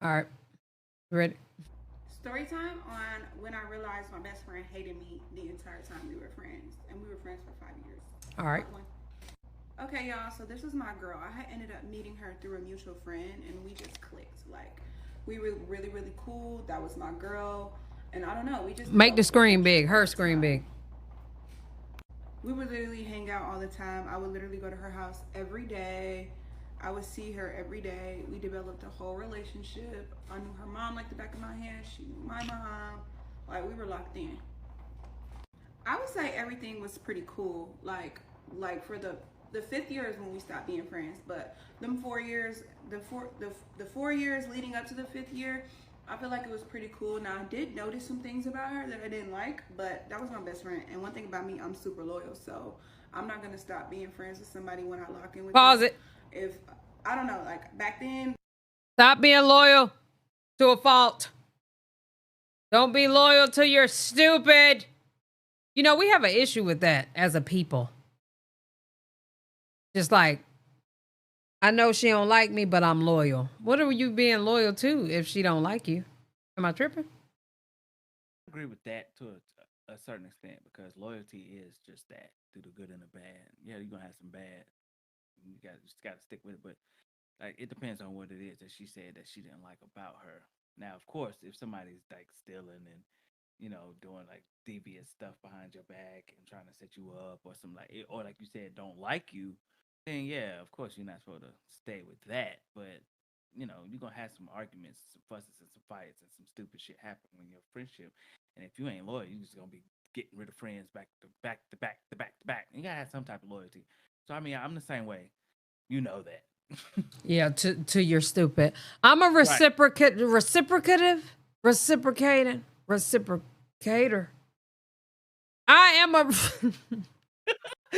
All right. Ready? Story time on when I realized my best friend hated me the entire time we were friends, and we were friends for 5 years. All right. Part one. Okay, y'all. So this was my girl. I had ended up meeting her through a mutual friend, and we just clicked. Like, we were really, really cool. That was my girl, and I don't know. We just Make the developed a screen big. friendship Her over screen big. time. We would literally hang out all the time. I would literally go to her house every day. I would see her every day. We developed a whole relationship. I knew her mom like the back of my hand. She knew my mom. Like, we were locked in. I would say everything was pretty cool. Like for the fifth year is when we stopped being friends. But them 4 years, the 4 years leading up to the fifth year, I feel like it was pretty cool. Now I did notice some things about her that I didn't like, but that was my best friend. And one thing about me, I'm super loyal, so I'm not gonna stop being friends with somebody when I lock in with Pause them. it. If I don't know, like back then, Stop being loyal to a fault. Don't be loyal to your stupid. You know, we have an issue with that as a people. Just like, I know she don't like me, but I'm loyal. What are you being loyal to if she don't like you? Am I tripping? Agree with that to a certain extent because loyalty is just that through the good and the bad. Yeah, you're gonna have some bad. You just got to stick with it, but like it depends on what it is that she said that she didn't like about her. Now, of course, if somebody's like stealing and doing like devious stuff behind your back and trying to set you up or something like it, or like you said, don't like you, then yeah, of course you're not supposed to stay with that. But you're gonna have some arguments, some fusses, and some fights, and some stupid shit happen when you're a friendship. And if you ain't loyal, you're just gonna be getting rid of friends back to back to back to back to back. You gotta have some type of loyalty. So I mean, I'm the same way. You know that. Yeah, to your stupid. I'm a Right. reciprocator. I am a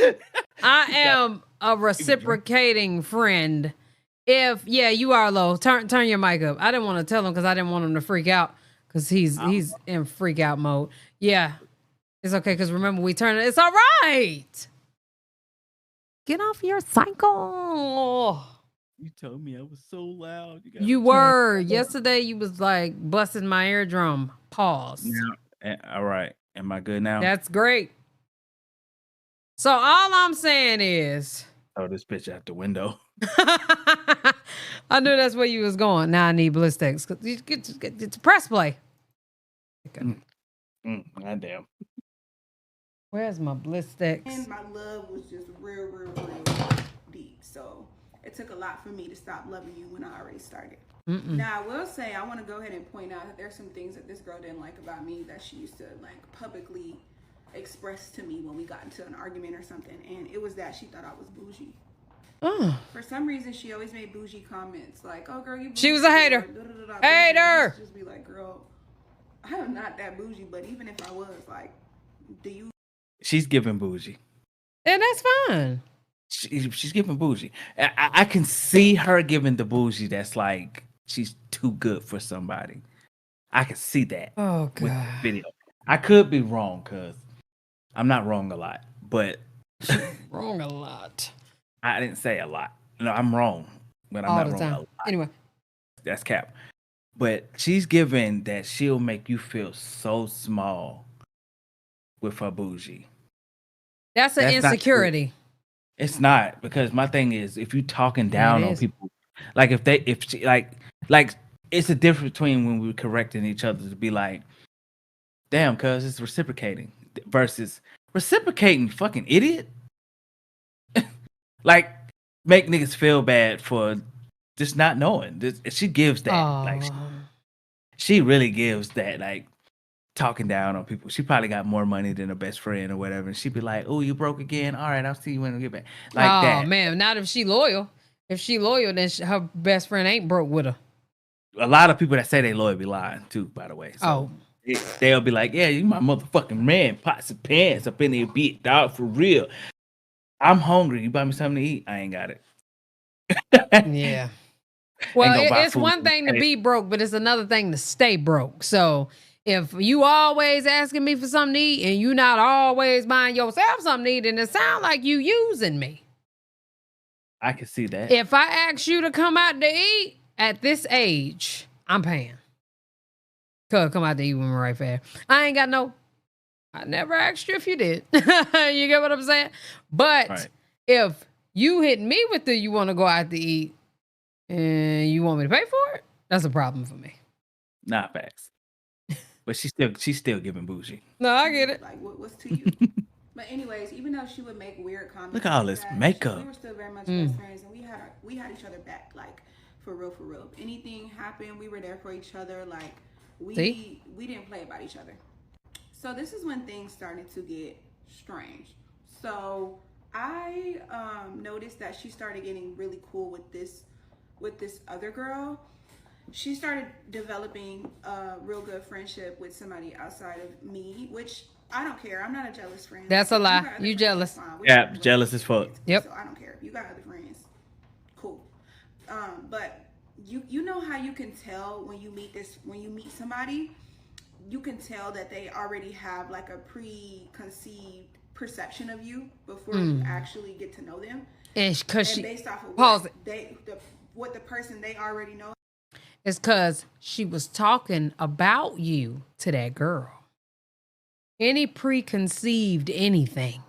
I You got am a you can drink. reciprocating friend. If yeah, you are low. Turn your mic up. I didn't want to tell him because I didn't want him to freak out because he's I'm he's in freak out mode. Yeah, it's okay because remember we turn it. It's all right. Get off your cycle. You told me I was so loud. You gotta You turn were it up. yesterday. You was like busting my eardrum. Pause. Now, all right. Am I good now? That's great. So all I'm saying is, Throw this bitch out the window. I knew that's where you was going. Now I need ballistics. It's press play. Goddamn. Where's my ballistics? and my love was just real, real, real deep. So it took a lot for me to stop loving you when I already started. Now, I will say, I want to go ahead and point out that there's some things that this girl didn't like about me that she used to like publicly express to me when we got into an argument or something. And it was that she thought I was bougie. Oh, For some reason, she always made bougie comments like, "Oh, girl, you bougie." she was a hater. And I Hater. used to just be like, "Girl, I am not that bougie." But even if I was, like, do you She's giving bougie. And that's fine. She's giving bougie. I can see her giving the bougie that's like she's too good for somebody. I can see that Oh with God. the video. I could be wrong because I'm not wrong a lot, but Wrong a lot. I didn't say a lot. No, I'm wrong, but I'm All not the wrong a time. lot. Anyway. That's cap. But she's given that she'll make you feel so small with her bougie. That's an That's not true. insecurity. It's not because my thing is if you talking Yeah, it down on is. people, like if she like it's a difference between when we're correcting each other to be like, damn, cuz it's reciprocating versus reciprocating, fucking idiot. Like make niggas feel bad for just not knowing. She gives that like Oh. she really gives that like talking down on people. She probably got more money than her best friend or whatever. And she'd be like, "Oh, you broke again? All right, I'll see you when I get back." Like Oh that. man, not if she loyal. If she loyal, then her best friend ain't broke with her. A lot of people that say they loyal be lying too, by the way. So Oh, they'll be like, "Yeah, you my motherfucking man, pots and pants up in there, beat dog for real. I'm hungry. You buy me something to eat? I ain't got it. yeah. Ain't Well, gonna buy it's food. one thing to be broke, but it's another thing to stay broke. So if you always asking me for something to eat and you not always buying yourself something to eat, then it sound like you using me. I can see that. If I ask you to come out to eat at this age, I'm paying. Come out to eat with me right fast. I ain't got no. I never asked you if you did. You get what I'm saying? But Right. if you hit me with the you want to go out to eat and you want me to pay for it, that's a problem for me. Not facts. But she's still giving bougie. No, I get it. Like, what's to you? But anyways, even though she would make weird comments, Look at all like this that, makeup. we were still very much best friends, and we had each other back, like for real, for real. If anything happened, we were there for each other. Like we didn't play about each other. So this is when things started to get strange. So I noticed that she started getting really cool with this other girl. She started developing a real good friendship with somebody outside of me, which I don't care. I'm not a jealous friend. That's a lie. You jealous. Yeah, jealous as fuck. Yep. So I don't care. If you got other friends, cool. But you know how you can tell when you meet somebody, you can tell that they already have like a preconceived perception of you before you actually get to know them. And because based off of pause what the person they already know. It's because she was talking about you to that girl. Any preconceived anything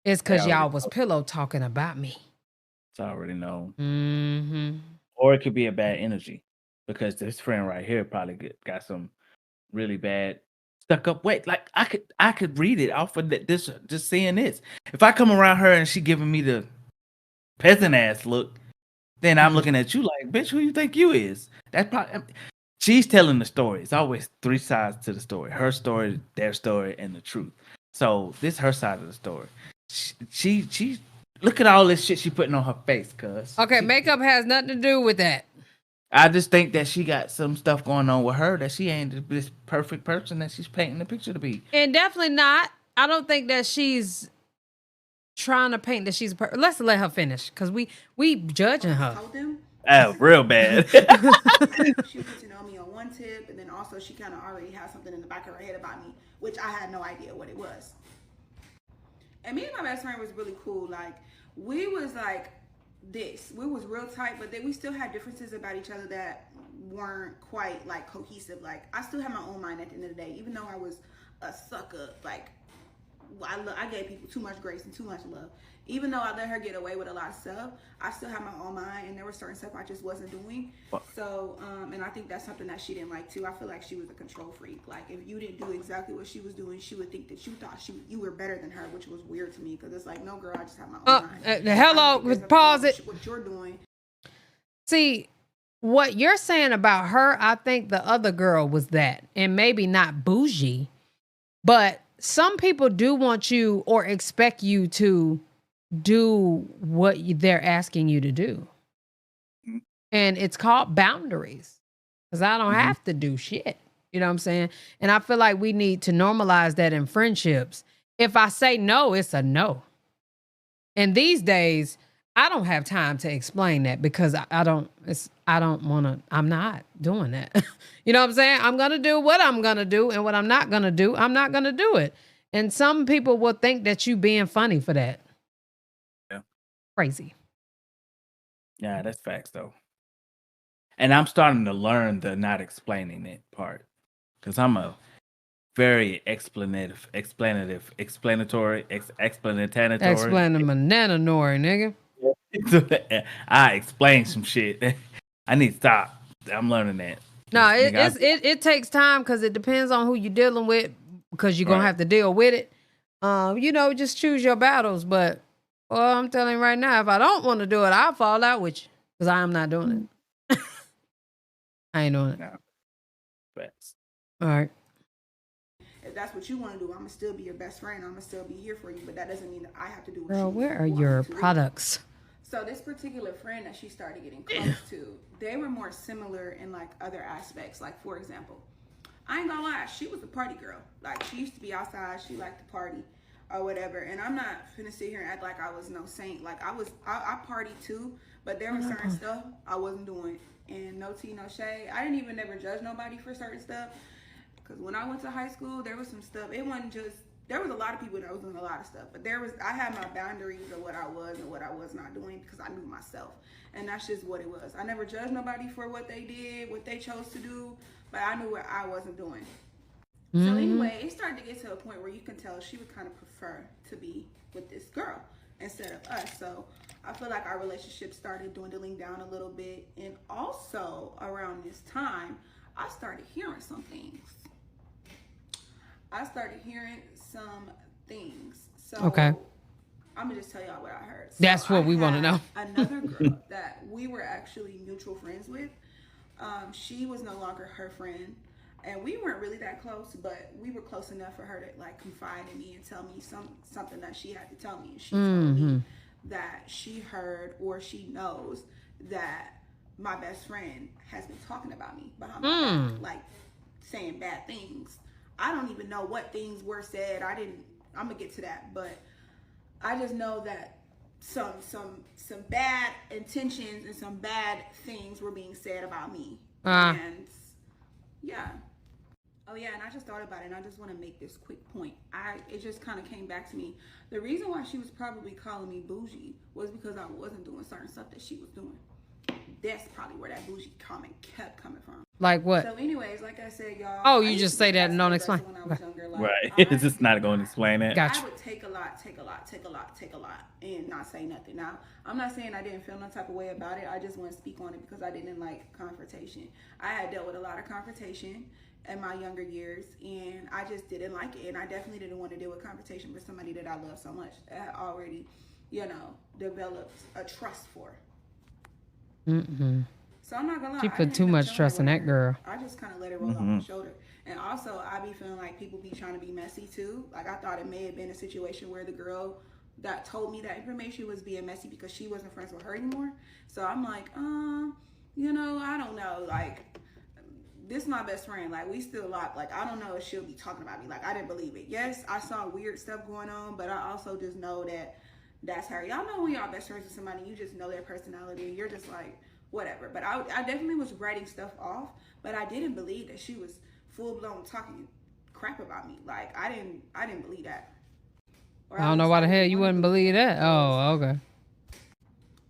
is because y'all was pillow talking about me. It's already known. Mm-hmm. Or it could be a bad energy because this friend right here probably got some really bad stuck up weight. Like I could read it off of this, just seeing this. If I come around her and she giving me the peasant ass look, then I'm looking at you like, bitch, who you think you is? That's probably she's telling the story. It's always three sides to the story: her story, their story, and the truth. So this is her side of the story. She look at all this shit she putting on her face, cuz. Okay, makeup has nothing to do with that. I just think that she got some stuff going on with her that she ain't this perfect person that she's painting the picture to be. And definitely not. I don't think that she's trying to paint that she's let's let her finish because we judging her. Told them. Oh, real bad. She was get to know me on one tip, and then also she kind of already had something in the back of her head about me, which I had no idea what it was. And me and my best friend was really cool. Like we was like this. We was real tight, but then we still had differences about each other that weren't quite like cohesive. Like I still had my own mind at the end of the day, even though I was a sucker. Like I gave people too much grace and too much love. Even though I let her get away with a lot of stuff, I still had my own mind, and there was certain stuff I just wasn't doing. So, and I think that's something that she didn't like too. I feel like she was a control freak. Like if you didn't do exactly what she was doing, she would think that you thought you were better than her, which was weird to me because it's like, no, girl, I just have my own mind. Hello, pause it. What you're doing. See, what you're saying about her, I think the other girl was that, and maybe not bougie, but some people do want you or expect you to do what they're asking you to do. And it's called boundaries because I don't have to do shit. You know what I'm saying? And I feel like we need to normalize that in friendships. If I say no, it's a no. And these days, I don't have time to explain that because I'm not doing that. You know what I'm saying? I'm going to do what I'm going to do, and what I'm not going to do, I'm not going to do it. And some people will think that you being funny for that. Yeah. Crazy. Yeah, that's facts though. And I'm starting to learn the not explaining it part because I'm a very explanatory, nigga. I explain some shit. I need to stop. I'm learning that. No, it takes time because it depends on who you're dealing with because you're gonna have to deal with it. Just choose your battles. But I'm telling you right now, if I don't want to do it, I'll fall out with you because I am not doing it. I ain't doing it. No. Facts. All right. If that's what you want to do, I'm gonna still be your best friend. I'm gonna still be here for you, but that doesn't mean that I have to do what Girl, where are your products? So this particular friend that she started getting close to, they were more similar in like other aspects. Like for example, I ain't gonna lie, she was a party girl. Like she used to be outside, she liked to party or whatever. And I'm not finna sit here and act like I was no saint. Like I partied too, but there was certain stuff I wasn't doing. And no tea, no shade. I didn't even never judge nobody for certain stuff. Because when I went to high school, there was some stuff. It wasn't just there was a lot of people that was doing a lot of stuff, but I had my boundaries of what I was and what I was not doing because I knew myself, and that's just what it was. I never judged nobody for what they did, what they chose to do, but I knew what I wasn't doing. So anyway, it started to get to a point where you can tell she would kind of prefer to be with this girl instead of us. So I feel like our relationship started dwindling down a little bit, and also around this time, I started hearing some things. So okay. I'm gonna just tell y'all what I heard. So That's what we want to know. Another girl that we were actually mutual friends with. She was no longer her friend, and we weren't really that close, but we were close enough for her to like confide in me and tell me something that she had to tell me. And she told me that she heard or she knows that my best friend has been talking about me behind my back, like saying bad things. I don't even know what things were said. I'm gonna get to that, but I just know that some bad intentions and some bad things were being said about me. And yeah. Oh yeah, and I just thought about it, and I just want to make this quick point. It just kind of came back to me. The reason why she was probably calling me bougie was because I wasn't doing certain stuff that she was doing. That's probably where that bougie comment kept coming from. Like what? So anyways, like I said, y'all. Oh, you just say that and don't explain. When I was younger, like, Right. It's just not going to explain it. Gotcha. I would take a lot, and not say nothing. Now, I'm not saying I didn't feel no type of way about it. I just want to speak on it because I didn't like confrontation. I had dealt with a lot of confrontation in my younger years, and I just didn't like it. And I definitely didn't want to deal with confrontation with somebody that I love so much. I had already, developed a trust for. So I'm not gonna lie. She put too much trust in that girl. I just kind of let it roll off my shoulder. And also, I be feeling like people be trying to be messy too. Like I thought it may have been a situation where the girl that told me that information was being messy because she wasn't friends with her anymore. So I'm like, I don't know. Like, this is my best friend. Like, we still locked. Like, I don't know if she'll be talking about me. Like, I didn't believe it. Yes, I saw weird stuff going on, but I also just know that that's her. Y'all know when y'all best friends with somebody, you just know their personality, and you're just like, whatever. But I definitely was writing stuff off, but I didn't believe that she was full-blown talking crap about me. Like, I didn't believe that. I don't know why the hell you wouldn't believe that. Oh, okay.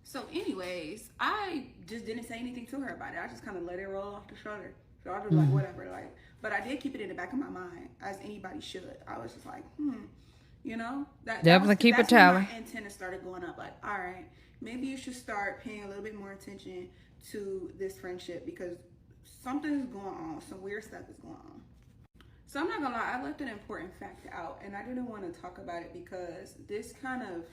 So anyways, I just didn't say anything to her about it. I just kind of let it roll off the shoulder. So I was like, whatever. Like, but I did keep it in the back of my mind, as anybody should. I was just like, definitely keep a tally. My antenna started going up. Like, all right, maybe you should start paying a little bit more attention to this friendship because something's going on. Some weird stuff is going on. So I'm not gonna lie, I left an important fact out, and I didn't want to talk about it because this kind of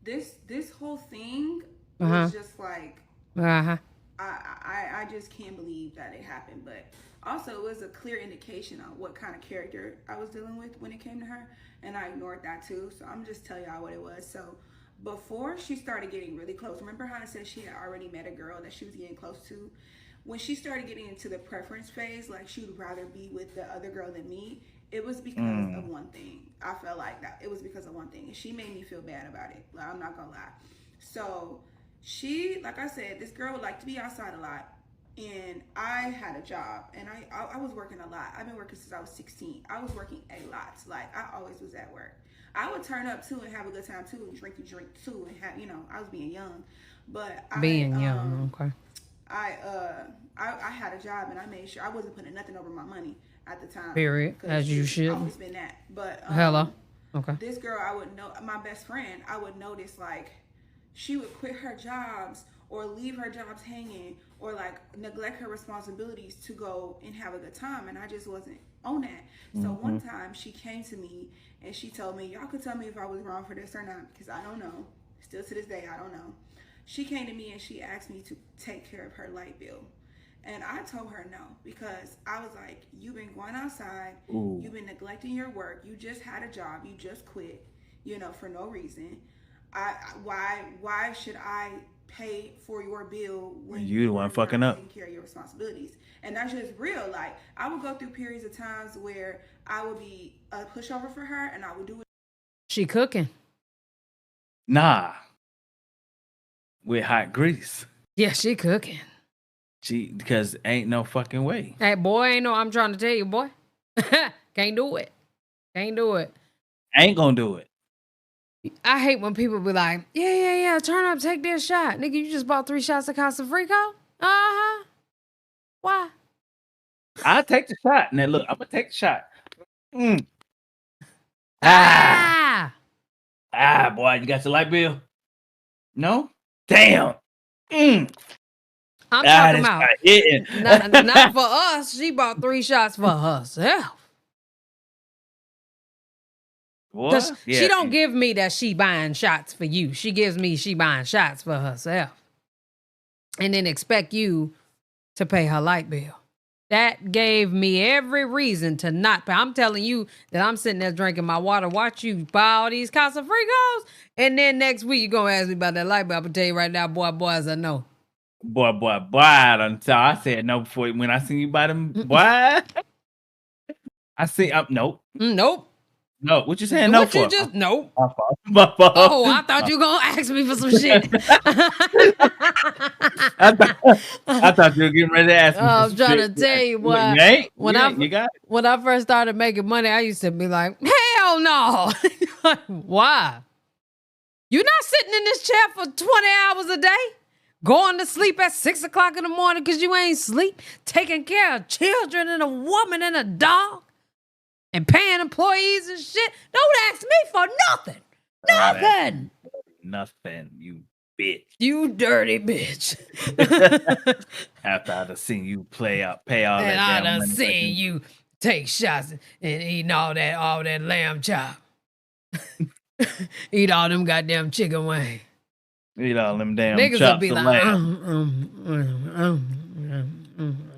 this whole thing was just like I just can't believe that it happened. But also it was a clear indication on what kind of character I was dealing with when it came to her, and I ignored that too. So I'm just telling y'all what it was. So before she started getting really close, remember how I said she had already met a girl that she was getting close to? When she started getting into the preference phase, like she would rather be with the other girl than me, it was because of one thing. I felt like that it was because of one thing, and she made me feel bad about it. Like, I'm not gonna lie. So she, like I said, this girl would like to be outside a lot, and I had a job, and I was working a lot. I've been working since I was 16. I was working a lot. Like, I always was at work. I would turn up too and have a good time too, and drink too, and have, I was being young, but young, okay. I had a job, and I made sure I wasn't putting nothing over my money at the time. Period. As you should. I've always been that. But hello. Okay. This girl, I would know, my best friend, I would notice like she would quit her jobs or leave her jobs hanging or like neglect her responsibilities to go and have a good time, and I just wasn't on that. So one time she came to me and she told me, y'all could tell me if I was wrong for this or not, because I don't know. Still to this day, I don't know. She came to me and she asked me to take care of her light bill. And I told her no, because I was like, you've been going outside, you've been neglecting your work, you just had a job, you just quit, for no reason. Why should I pay for your bill when you the one fucking up? Taking care of your responsibilities? And that's just real. Like, I would go through periods of times where I would be a pushover for her, and I would do it. She cooking. Nah. With hot grease. Yeah, she cooking. Because ain't no fucking way. Hey, boy, ain't no, I'm trying to tell you, boy. Can't do it. Can't do it. ain't gonna do it. I hate when people be like, yeah, turn up, take this shot. Nigga, you just bought 3 shots of Casa Frico? Uh-huh. Why? I take the shot. Now look, I'm gonna take the shot. Ah, boy, you got your light bill? No? Damn. I'm talking This about guy hitting. not for us. She bought 3 shots for herself. Because What? she don't give me that she buying shots for you. She gives me she buying shots for herself. And then expect you to pay her light bill. That gave me every reason to not pay. I'm telling you that I'm sitting there drinking my water, watch you buy all these Casa Frigos, and then next week you're going to ask me about that light bill. I'm going to tell you right now, boys, I know. Boy, until I said no before when I seen you buy them, boy. I see, nope. Nope. No, what you saying? No, what for? You just nope. My fault. Oh, I thought you were gonna ask me for some shit. I thought you were getting ready to ask me. I was trying to tell you what. When I first started making money, I used to be like, hell no. Why? You're not sitting in this chair for 20 hours a day, going to sleep at 6 o'clock in the morning because you ain't sleep, taking care of children and a woman and a dog. And paying employees and shit. Don't ask me for nothing. Nothing, you bitch. You dirty bitch. After I done seen you pay all that and I damn done money. seen you take shots and eating all that lamb chop. Eat all them goddamn chicken wings. Eat all them damn niggas chops will be of like, lamb.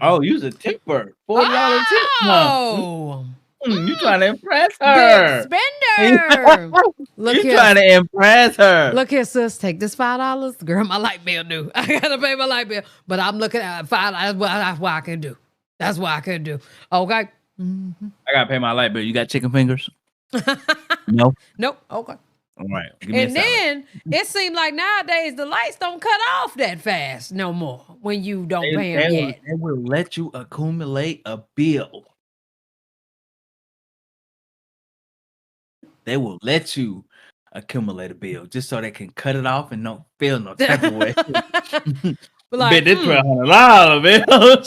Oh, you's a tipper. $40 tip. Oh. You trying to impress her. Big spender. You trying to impress her. Look here, sis. Take this $5. Girl, my light bill due. I got to pay my light bill. But I'm looking at $5. That's what I can do. That's what I can do. Okay. Mm-hmm. I got to pay my light bill. You got chicken fingers? No. Nope. Okay. All right. And then it seemed like nowadays the lights don't cut off that fast no more when you don't pay them yet. They will let you accumulate a bill. They will let you accumulate a bill just so they can cut it off and don't feel no type of way. Like, this $1,200 bill.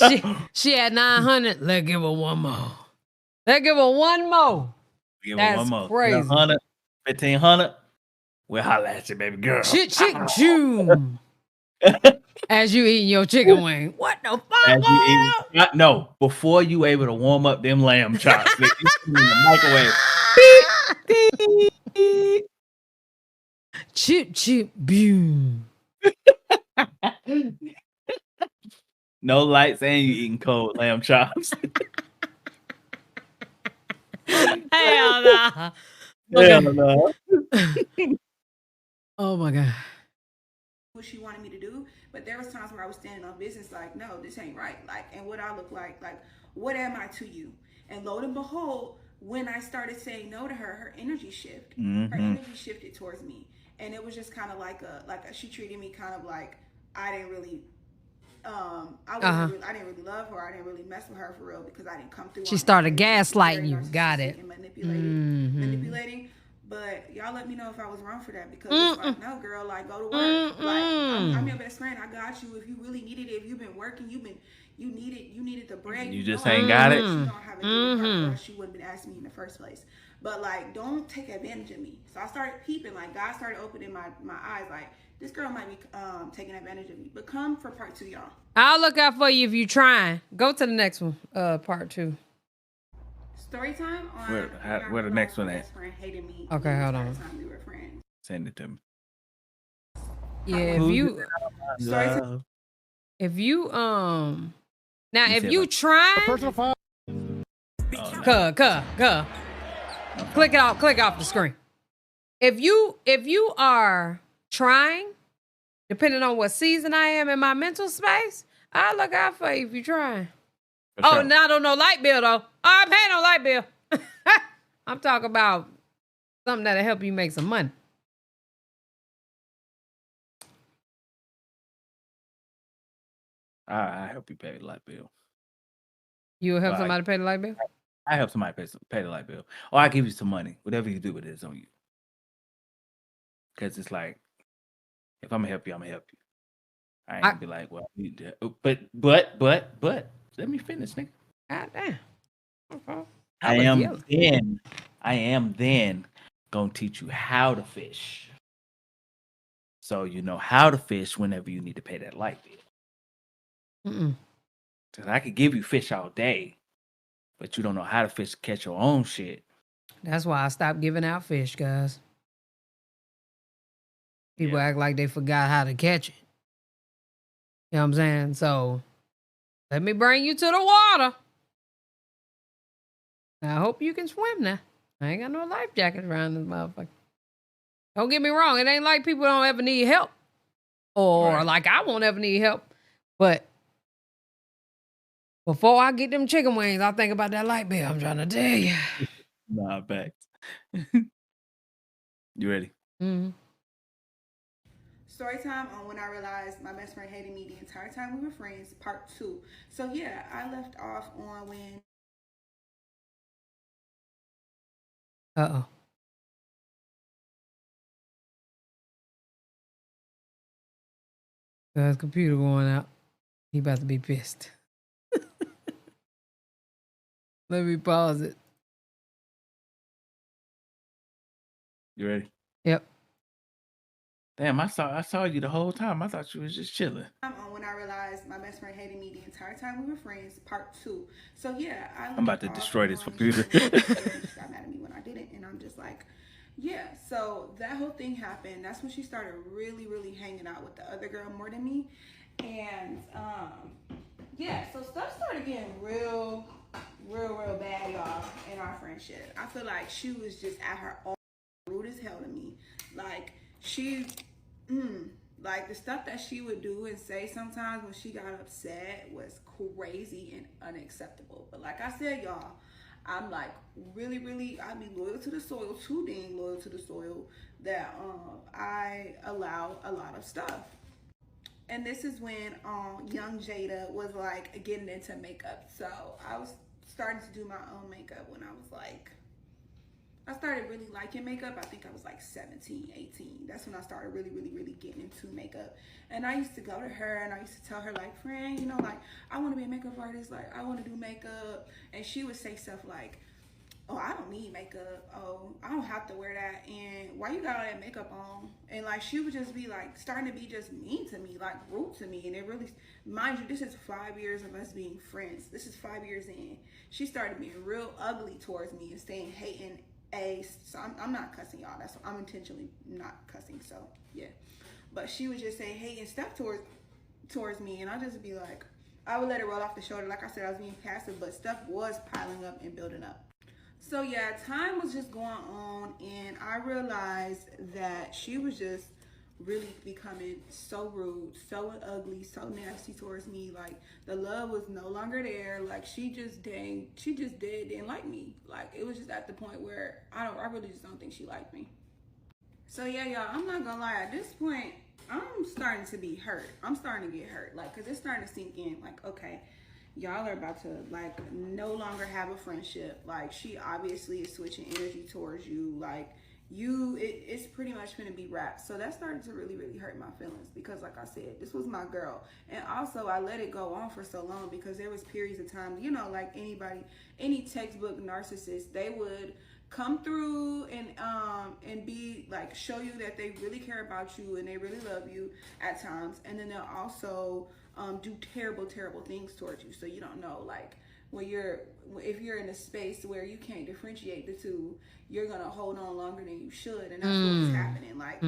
she had 900. Let's give her one more. Let's give her one more. That's crazy. 1,500. We'll holla at you, baby girl. Choo. As you eating your chicken wing. What the fuck? No, before you able to warm up them lamb chops. In the microwave. Chip, boom. No lights and you eating cold lamb chops. Hell no. Hell no. Oh my God. What she wanted me to do, but there was times where I was standing on business like, no, this ain't right. Like, and what I look like, what am I to you? And lo and behold, when I started saying no to her, her energy shifted. Mm-hmm. Her energy shifted towards me. And it was just kind of like she treated me kind of like I didn't really I didn't really love her. I didn't really mess with her for real because I didn't come through. She started gaslighting you. Got it. And manipulating. But y'all let me know if I was wrong for that because it's like, no, girl, like go to work. Like I'm your best friend. I got you. If you really needed it, if you've been working, you needed the break. You just ain't got it. She don't have it or she wouldn't have been asking me in the first place. But like, don't take advantage of me. So I started peeping. Like God started opening my eyes. Like this girl might be taking advantage of me. But come for part 2, y'all. I'll look out for you if you trying. Go to the next one. Part 2. Story time on where the next one at? Hated me. Okay, hold on. We were friends. Send it to me. Yeah, if you try, click off the screen. If you are trying, depending on what season I am in my mental space, I'll look out for you if you're trying. Sure. Now I don't know light bill though. I'm paying no light bill. I'm talking about something that'll help you make some money. I help you pay the light bill. You will help somebody pay the light bill? I help somebody pay the light bill, or I give you some money. Whatever you do with it is on you. Because it's like, if I'm gonna help you, I'm gonna help you. I ain't gonna be like, well, I need to, but let me finish, nigga. God damn. Okay. I am then gonna teach you how to fish, so you know how to fish whenever you need to pay that light bill. Cause I could give you fish all day, but you don't know how to fish to catch your own shit. That's why I stopped giving out fish, guys. People act like they forgot how to catch it. You know what I'm saying? So let me bring you to the water. I hope you can swim now. I ain't got no life jacket around this motherfucker. Don't get me wrong. It ain't like people don't ever need help. Or like I won't ever need help. But before I get them chicken wings, I'll think about that light bill. I'm trying to tell you. Nah, back. You ready? Mm-hmm. Story time on when I realized my best friend hated me the entire time we were friends, part 2. So yeah, I left off on when... Uh-oh. His computer going out. He about to be pissed. Let me pause it. You ready? Yep. Damn, I saw you the whole time. I thought you was just chilling. On when I realized my best friend hated me the entire time we were friends, part 2. So yeah, I'm about to destroy this computer. She got mad at me when I didn't, and I'm just like, yeah. So that whole thing happened. That's when she started really, really hanging out with the other girl more than me, and yeah. So stuff started getting real bad, y'all, in our friendship. I feel like she was just at her own rude as hell to me. Like she, like the stuff that she would do and say sometimes when she got upset was crazy and unacceptable. But like I said, y'all, I'm like really, I be loyal to the soil, too dang loyal to the soil, that I allow a lot of stuff. And this is when young Jada was like getting into makeup. So I was starting to do my own makeup when I was like, I started really liking makeup. I think I was like 17, 18. That's when I started really getting into makeup. And I used to go to her and I used to tell her like, friend, you know, like I want to be a makeup artist. Like I want to do makeup. And she would say stuff like, oh, I don't need makeup. Oh, I don't have to wear that. And why you got all that makeup on? And like she would just be like starting to be just mean to me, like rude to me. And it really, mind you, this is 5 years of us being friends. This is 5 years in. She started being real ugly towards me and saying hating. So I'm not cussing, y'all. I'm intentionally not cussing. So yeah, but she would just say hating stuff towards me, and I just be like, I would let it roll off the shoulder. Like I said, I was being passive, but stuff was piling up and building up. So yeah, time was just going on, and I realized that she was just really becoming so rude, so ugly, so nasty towards me. Like the love was no longer there. Like she just didn't like me. Like it was just at the point where I really just don't think she liked me. So yeah, y'all, I'm not gonna lie, at this point I'm starting to be hurt. I'm starting to get hurt, like, cause it's starting to sink in, like, okay, y'all are about to like no longer have a friendship. Like she obviously is switching energy towards you. Like it's pretty much gonna be wrapped. So that started to really hurt my feelings, because like I said, this was my girl. And also I let it go on for so long because there was periods of time, you know, like any textbook narcissist, they would come through and be like, show you that they really care about you and they really love you at times, and then they'll also do terrible things towards you. So you don't know, like, if you're in a space where you can't differentiate the two, you're gonna hold on longer than you should. And that's what was happening. Like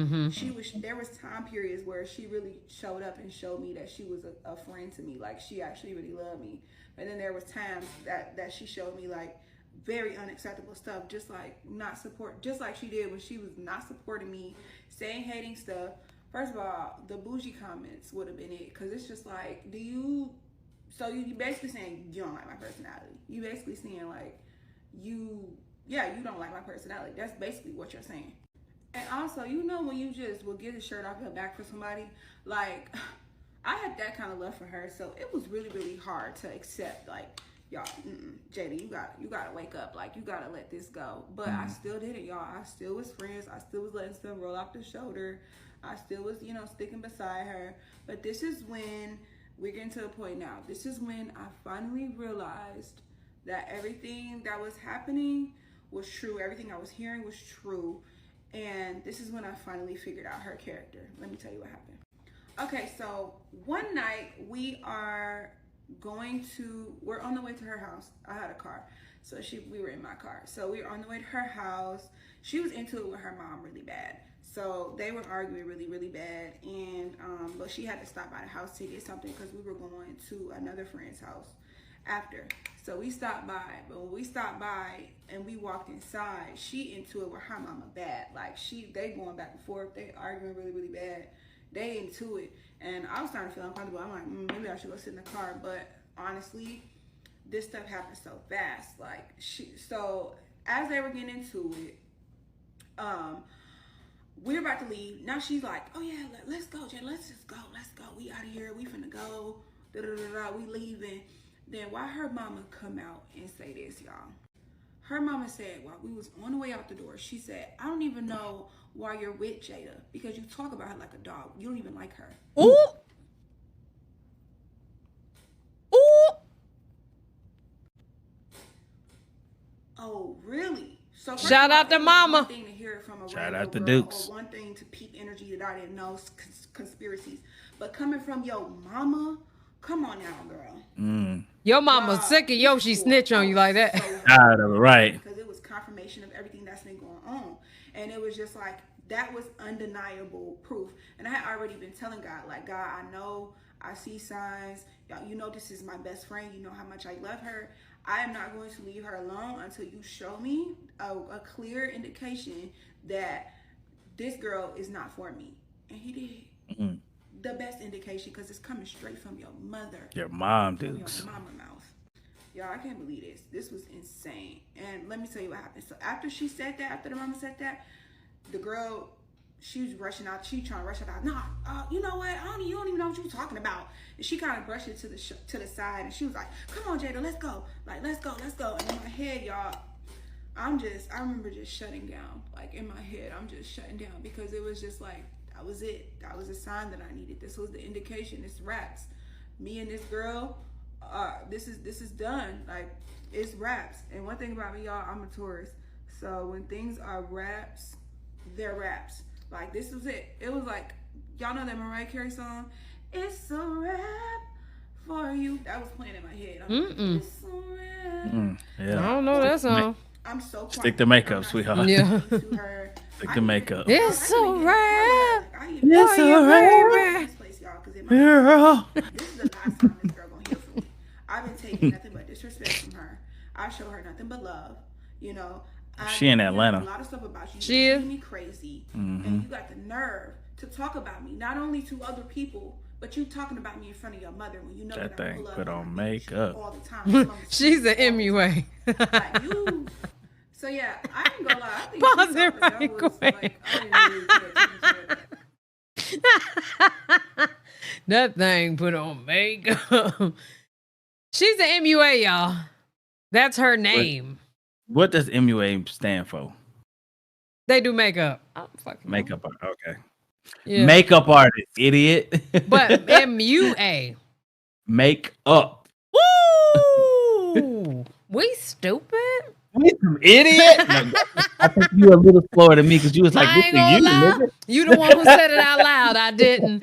there was time periods where she really showed up and showed me that she was a friend to me. Like she actually really loved me. And then there was times that she showed me like very unacceptable stuff, just like just like she did when she was not supporting me, saying hating stuff. First of all, the bougie comments would have been it, because it's just like, so you basically saying you don't like my personality. You basically saying like, you don't like my personality. That's basically what you're saying. And also, you know, when you just will get the shirt off your back for somebody, like, I had that kind of love for her, so it was really hard to accept, like, y'all, Jada, you gotta wake up. Like, you gotta let this go. But I still did it, y'all. I still was friends. I still was letting stuff roll off the shoulder. I still was, sticking beside her. But this is when we're getting to a point now. This is when I finally realized that everything that was happening was true. Everything I was hearing was true. And this is when I finally figured out her character. Let me tell you what happened. Okay, so one night we're on the way to her house. I had a car. So we were in my car. So we were on the way to her house. She was into it with her mom really bad. So they were arguing really, really bad. And but she had to stop by the house to get something because we were going to another friend's house after. So we stopped by. But when we stopped by and we walked inside, she into it with her mama bad. Like they going back and forth. They arguing really, really bad. They into it. And I was starting to feel uncomfortable. I'm like, maybe I should go sit in the car. But honestly, this stuff happened so fast. Like so as they were getting into it, we're about to leave. Now she's like, oh yeah, let's go, Jay. Let's just go. Let's go. We out of here. We finna go. We leaving. Then why her mama come out and say this, y'all? Her mama said while we was on the way out the door, she said, I don't even know why you're with Jada because you talk about her like a dog. You don't even like her. Ooh. Ooh. Oh, really? So shout out to mama. One thing to hear it from a shout out to girl, Dukes. or one thing to peep energy that I didn't know, conspiracies. But coming from your mama, come on now, girl. Your mama's sick of Yoshi snitch on you like that. Right. Because it was confirmation of everything that's been going on. And it was just like, that was undeniable proof. And I had already been telling God, like, God, I know, I see signs. Y'all, you know this is my best friend. You know how much I love her. I am not going to leave her alone until you show me a clear indication that this girl is not for me. And he did. Mm-hmm. The best indication, because it's coming straight from your mother. Your mom, Dukes. Your mama mouth. Y'all, I can't believe this. This was insane. And let me tell you what happened. So after she said that, after the mama said that, the girl, she was rushing out. She trying to rush it out. Nah, you know what? You don't even know what you were talking about. And she kind of brushed it to the side, and she was like, "Come on, Jada, let's go. Like, let's go." And in my head, y'all, I remember just shutting down. Like in my head, I'm just shutting down because it was just like that was it. That was a sign that I needed. This was the indication. It's wraps. Me and this girl, this is done. Like it's wraps. And one thing about me, y'all, I'm a Taurus. So when things are wraps, they're wraps. Like this was it. It was like, y'all know that Mariah Carey song, "It's a wrap for you." That was playing in my head. I'm like, it's a wrap. Yeah. I don't know that song. I'm so quiet. Stick to makeup, sweetheart. Yeah. Stick to makeup. It's a wrap. It's a wrap. Girl. This is the last time this girl gonna hear from me. I've been taking nothing but disrespect from her. I show her nothing but love. You know. She in Atlanta. A lot of stuff about you. She is. Me crazy, and you got the nerve to talk about me, not only to other people, but you talking about me in front of your mother when you know that I thing put on makeup all the time. She's an MUA. Like you. So yeah, I ain't gonna lie. I think pause it right quick. Like, I didn't really pay attention to it. That thing put on makeup. She's an MUA, y'all. That's her name. What does MUA stand for? They do makeup. Makeup art. Okay. Yeah. Makeup artist, idiot. But MUA. Make up. Woo! We stupid. We some idiot. No, I think you a little slower than me because you was like, "This is you, nigga." You the one who said it out loud. I didn't.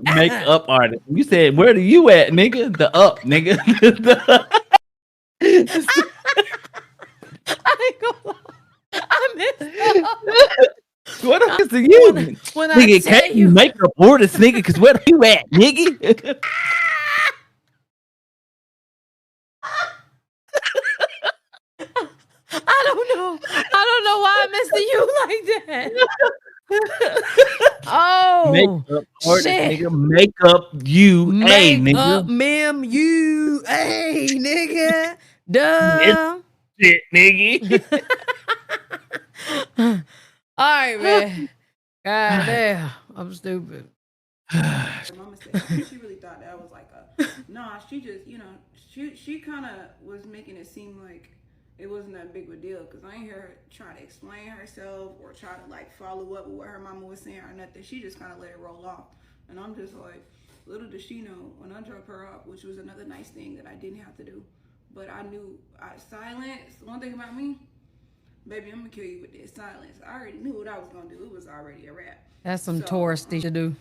Makeup artist. You said, "Where do you at, nigga?" The up, nigga. I ain't gonna lie. I missed up. What is it you? When Nigga, can't you makeup artist, nigga? Because where you at, nigga? I don't know why I missed you like that. Oh, makeup artist, shit. nigga. Makeup you, hey, nigga. Ma'am, you, hey, nigga. Duh. Shit, nigga. All right, man. God damn, I'm stupid. Mama said she really thought that was like a No, she just, she kind of was making it seem like it wasn't that big of a deal because I ain't hear her try to explain herself or try to like follow up with what her mama was saying or nothing. She just kind of let it roll off, and I'm just like, little does she know when I dropped her off, which was another nice thing that I didn't have to do, but I knew silence. One thing about me, baby, I'm gonna kill you with this silence. I already knew what I was gonna do. It was already a wrap. That's some So touristy to do.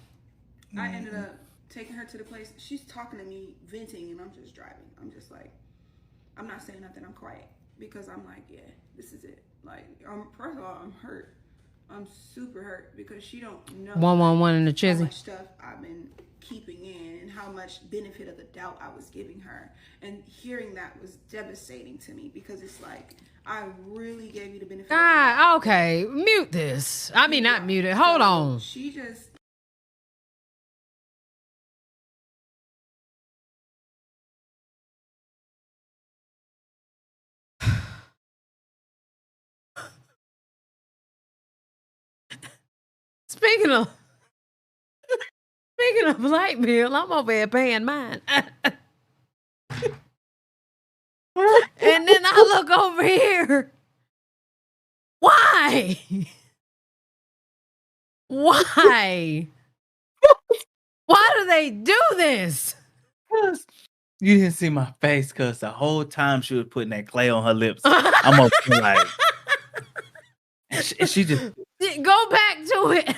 I ended up taking her to the place. She's talking to me, venting, and I'm just driving. I'm just like, I'm not saying nothing. I'm quiet because I'm like, yeah, this is it. Like, first of all, I'm hurt. I'm super hurt because she don't know 111 in the how chizzy. much stuff I've been keeping in and how much benefit of the doubt I was giving her. And hearing that was devastating to me because it's like, I really gave you the benefit of the doubt. Ah, okay. Mute this. I mean, not mute it. Hold So on. She just Speaking of light bill, I'm over here paying mine. And then I look over here. Why? Why? Why do they do this? You didn't see my face because the whole time she was putting that clay on her lips. I'm over here like, and she just, Go back to it.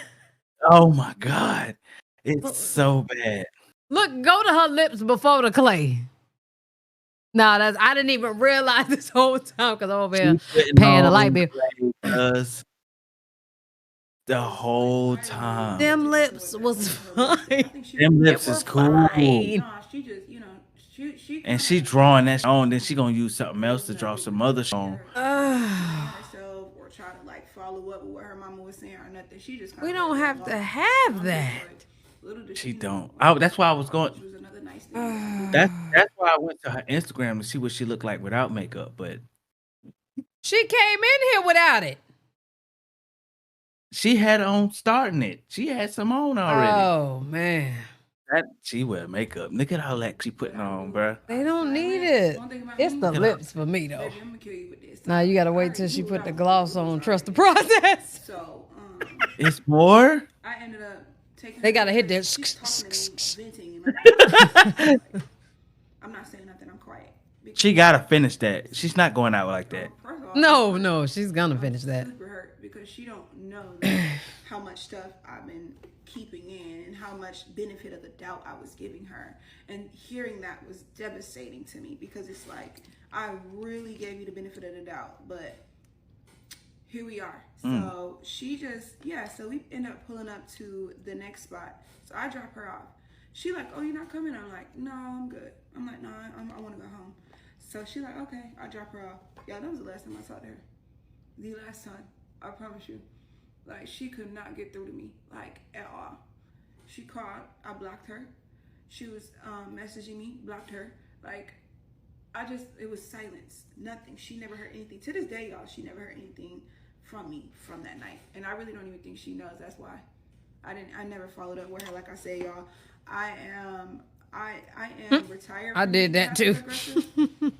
oh my God. It's so bad. Look, go to her lips before the clay. No, I didn't even realize this whole time because I'm over here paying the light bill. The whole time. Them lips was fine. Them lips is cool. she just, And she drawing that on, then she gonna use something else to draw some other on. herself or try to like follow up with what her mama was saying or nothing. She just We don't have to have that. She don't. That's why I was going. That's why I went to her Instagram to see what she looked like without makeup. But she came in here without it. She had on starting it. She had some on already. Oh man. She wear makeup. Look at all that she putting on, bro. They don't need it. It's the lips for me though. Now you gotta wait till she put the gloss on. Trust the process. So it's more. I ended up taking. They gotta hit that. I'm not saying nothing. I'm quiet. She gotta finish that. She's not going out like that. No, she's gonna finish that. Super hurt because she don't know how much stuff I've been keeping in and how much benefit of the doubt I was giving her. And hearing that was devastating to me because it's like, I really gave you the benefit of the doubt, but here we are. So she just, so we end up pulling up to the next spot. So I drop her off. She like, oh, you're not coming? I'm like, no, I'm good. I'm like, no, I want to go home. So she like, okay, I drop her off. Yeah, that was the last time I saw her. The last time, I promise you. Like, she could not get through to me, like, at all. She called, I blocked her. She was messaging me, blocked her. Like, it was silence, nothing. She never heard anything. To this day, y'all, she never heard anything from me from that night. And I really don't even think she knows. That's why I never followed up with her. Like I said, y'all, I am retired. I did that too.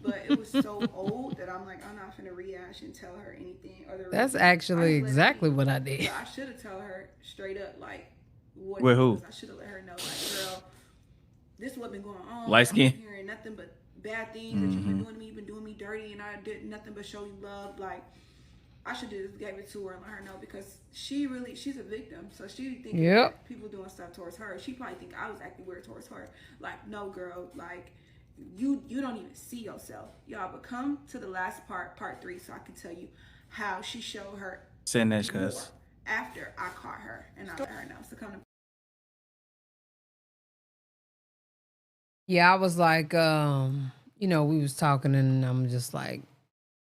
But it was so old that I'm like, I'm not gonna rehash and tell her anything. That's actually exactly what I did. I should have told her straight up, like, what with who? I should have let her know, like, girl, this is what been going on. Light skin. I'm hearing nothing but bad things that you've been doing to me. You've been doing me dirty, and I did nothing but show you love. Like, I should have just gave it to her and let her know because she's a victim. So she thinking that people doing stuff towards her. She probably think I was acting weird towards her. Like, no, girl, like, you don't even see yourself. Y'all, but come to the last part 3, so I can tell you how she showed her after I caught her and I let her know. So come to I was like, we was talking and I'm just like,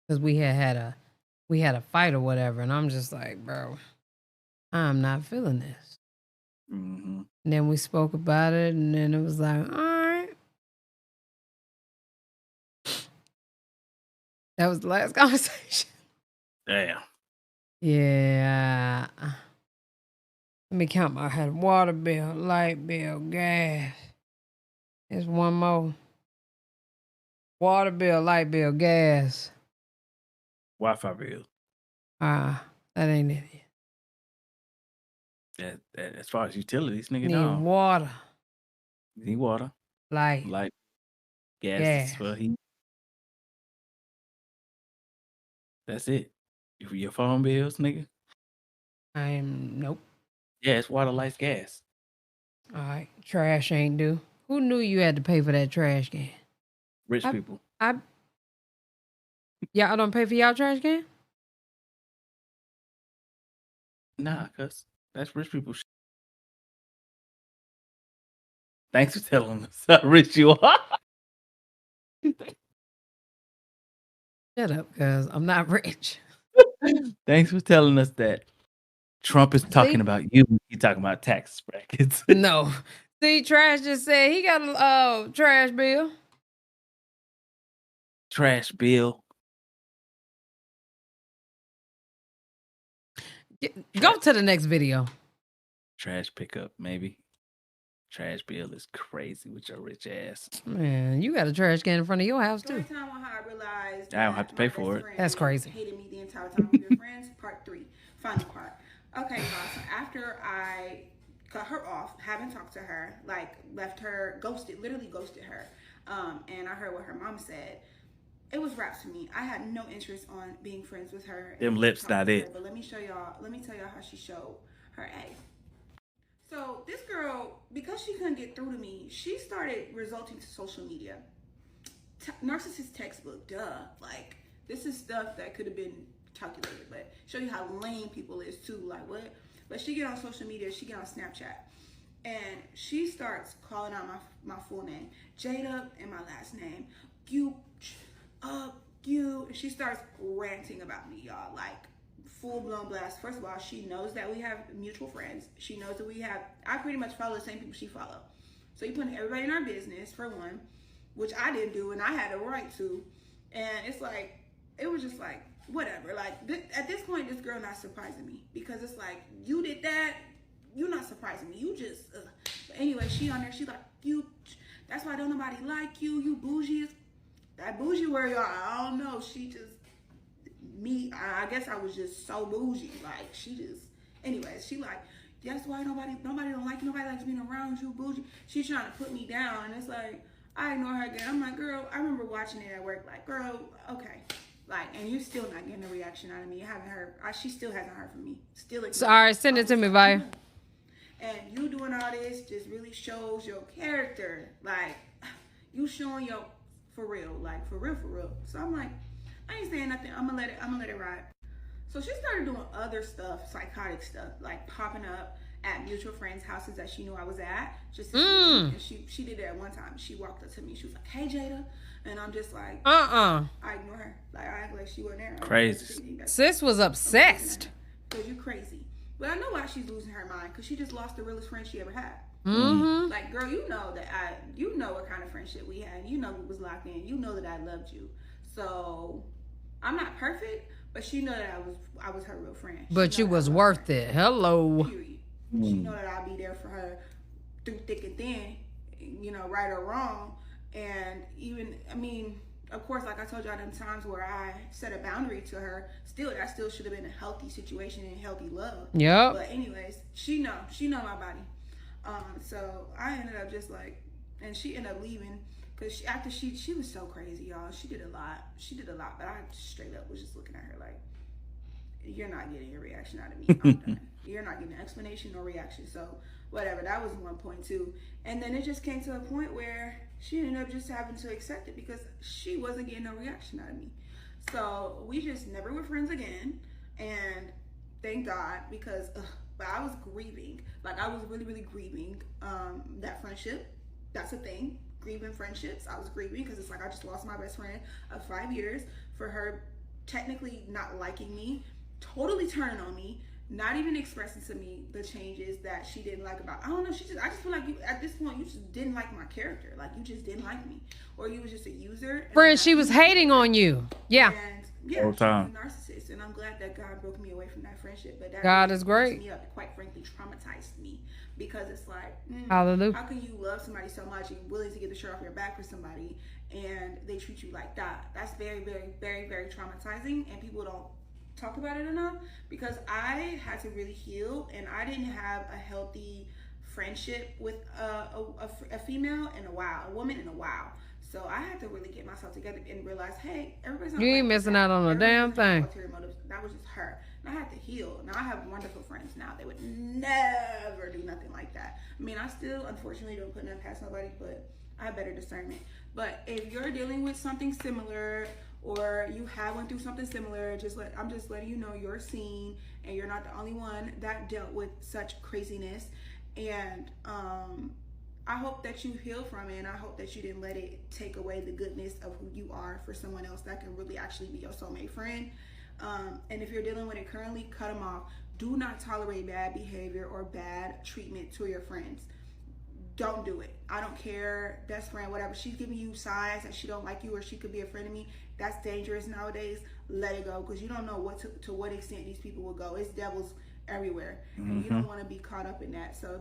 because we had a fight or whatever, and I'm just like, bro, I'm not feeling this. And then we spoke about it, and then it was like, all right. That was the last conversation. Damn. Yeah. Let me count. I had water bill, light bill, gas. There's one more. Water bill, light bill, gas. Wi-Fi bill. That ain't it. That as far as utilities, nigga, Need no. water, Need water, light, gas gas. for heat. That's it. Your phone bills, nigga. Nope. Yeah, it's water, lights, gas. All right, trash ain't due. Who knew you had to pay for that trash can? Rich people. Y'all don't pay for y'all trash can? Nah, cuz that's rich people shit. Thanks for telling us how rich you are. Shut up, cuz I'm not rich. Thanks for telling us that. Trump is talking about you. He's talking about tax brackets. No. See, Trash just said he got a trash bill. Trash bill. Go to the next video. Trash pickup, maybe. Trash bill is crazy with your rich ass. Man, you got a trash can in front of your house too. Time on how I realized I don't have to pay for it. That's crazy. Hated me the entire time we were friends. Part 3, final part. Okay, y'all. So after I cut her off, haven't talked to her, like left her, literally ghosted her, and I heard what her mom said. It was raps to me. I had no interest on being friends with her. Them lips not it. But let me tell y'all how she showed her A. So this girl, because she couldn't get through to me, she started resorting to social media. Narcissist textbook, duh. Like, this is stuff that could have been calculated, but show you how lame people is too. Like, what? But she get on social media, she get on Snapchat, and she starts calling out my full name, Jada, and my last name, you. She starts ranting about me, y'all, like full-blown blast. First of all, she knows that we have mutual friends. She knows that I pretty much follow the same people she follow. So you putting everybody in our business, for one, which I didn't do, and I had a right to. And it's like, it was just like, whatever. Like, at this point, this girl not surprising me, because it's like, you did that, you're not surprising me. You just, But anyway, she on there, she like, that's why don't nobody like you, you bougie as. That bougie word, y'all, I don't know. She just, I guess I was just so bougie. Like, she just, anyways, she like, that's why nobody don't like you. Nobody likes being around you, bougie. She's trying to put me down. And it's like, I ignore her again. I'm like, girl, I remember watching it at work. Like, girl, okay. Like, and you're still not getting a reaction out of me. I haven't heard, she still hasn't heard from me. Still. Sorry, send it to me, Vaya. And you doing all this just really shows your character. Like, you showing your, for real. So I'm like, I ain't saying nothing. I'm gonna let it ride. So she started doing other stuff, psychotic stuff, like popping up at mutual friends' houses that she knew I was at. Just to see me. And she did it at one time. She walked up to me. She was like, "Hey, Jada," and I'm just like, I ignore her. Like, I act like she wasn't there. Crazy. Sis was obsessed. Cause you crazy. But I know why she's losing her mind. Cause she just lost the realest friend she ever had. Mm-hmm. Like, girl, you know what kind of friendship we had. You know we was locked in. You know that I loved you. So I'm not perfect, but she know that I was her real friend. But you was worth it. Hello. Period. She know that I'll be there for her through thick and thin, right or wrong. And even, of course, like I told y'all, them times where I set a boundary to her, that still should have been a healthy situation and healthy love. Yep. But anyways, she know my body. So I ended up just like, and she ended up leaving because after she was so crazy, y'all. She did a lot, but I straight up was just looking at her like, you're not getting a reaction out of me. I'm done. You're not getting an explanation or reaction. So whatever, that was 1.2. And then it just came to a point where she ended up just having to accept it because she wasn't getting no reaction out of me. So we just never were friends again. And thank God, because but I was grieving. Like, I was really, really grieving that friendship. That's a thing. Grieving friendships. I was grieving because it's like I just lost my best friend of 5 years for her technically not liking me, totally turning on me, not even expressing to me the changes that she didn't like about. I don't know. I just feel like at this point, you just didn't like my character. Like, you just didn't like me, or you was just a user. Friend, she was hating on you. Yeah. And yeah, all time. She's a narcissist, and I'm glad that God broke me away from that friendship. But that God really is great. Me up, quite frankly, traumatized me because it's like, Hallelujah. how can you love somebody so much and willing to get the shirt off your back for somebody and they treat you like that? That's very, very, very, very traumatizing, and people don't talk about it enough because I had to really heal, and I didn't have a healthy friendship with a female in a while, a woman in a while. So I had to really get myself together and realize, hey, everybody's not You like ain't missing that. out on a Everybody damn doesn't have thing. ulterior motives. That was just her. And I had to heal. Now I have wonderful friends now. They would never do nothing like that. I mean, I still, unfortunately, don't put nothing past nobody, but I have better discernment. But if you're dealing with something similar, or you have went through something similar, I'm just letting you know you're seen, and you're not the only one that dealt with such craziness. And I hope that you heal from it, and I hope that you didn't let it take away the goodness of who you are for someone else that can really actually be your soulmate friend. And if you're dealing with it currently, cut them off. Do not tolerate bad behavior or bad treatment to your friends. Don't do it. I don't care, best friend, whatever. She's giving you signs that she don't like you, or she could be a friend of me. That's dangerous nowadays. Let it go, because you don't know to what extent these people will go. It's devils everywhere, and you don't want to be caught up in that. So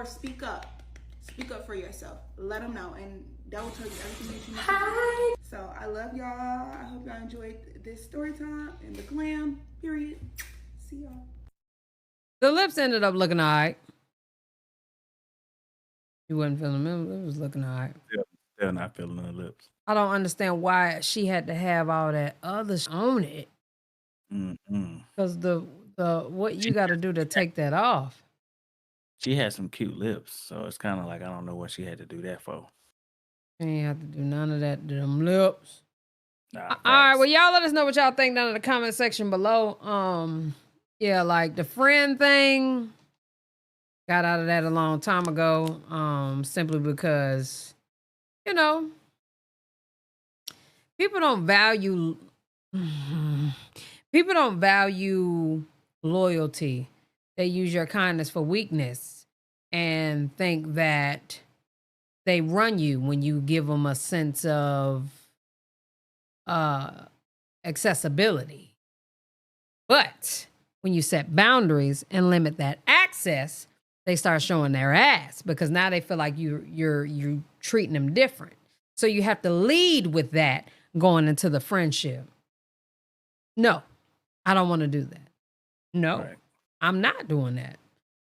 speak up. Speak up for yourself. Let them know, and that will tell you everything that you need to know. So I love y'all. I hope y'all enjoyed this story time and the glam. Period. See y'all. The lips ended up looking all right. You wasn't feeling them. It was looking all right. Still not feeling the lips. I don't understand why she had to have all that other on it. Because the what you got to do to take that off. She had some cute lips, so it's kind of like I don't know what she had to do that for. You ain't have to do none of that to them lips. Nah, all right, well, y'all let us know what y'all think down in the comment section below. Yeah, like the friend thing, got out of that a long time ago. Simply because, you know, people don't value loyalty. They use your kindness for weakness and think that they run you when you give them a sense of accessibility. But when you set boundaries and limit that access, they start showing their ass, because now they feel like you're treating them different. So you have to lead with that going into the friendship. No, I don't want to do that. No, right. I'm not doing that.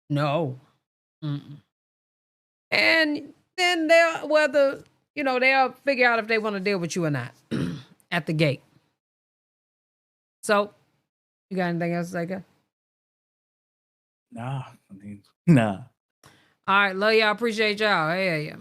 No. And then they'll figure out if they want to deal with you or not at the gate. So, you got anything else to say, guys? Nah. Nah. All right, love y'all. Appreciate y'all. Yeah.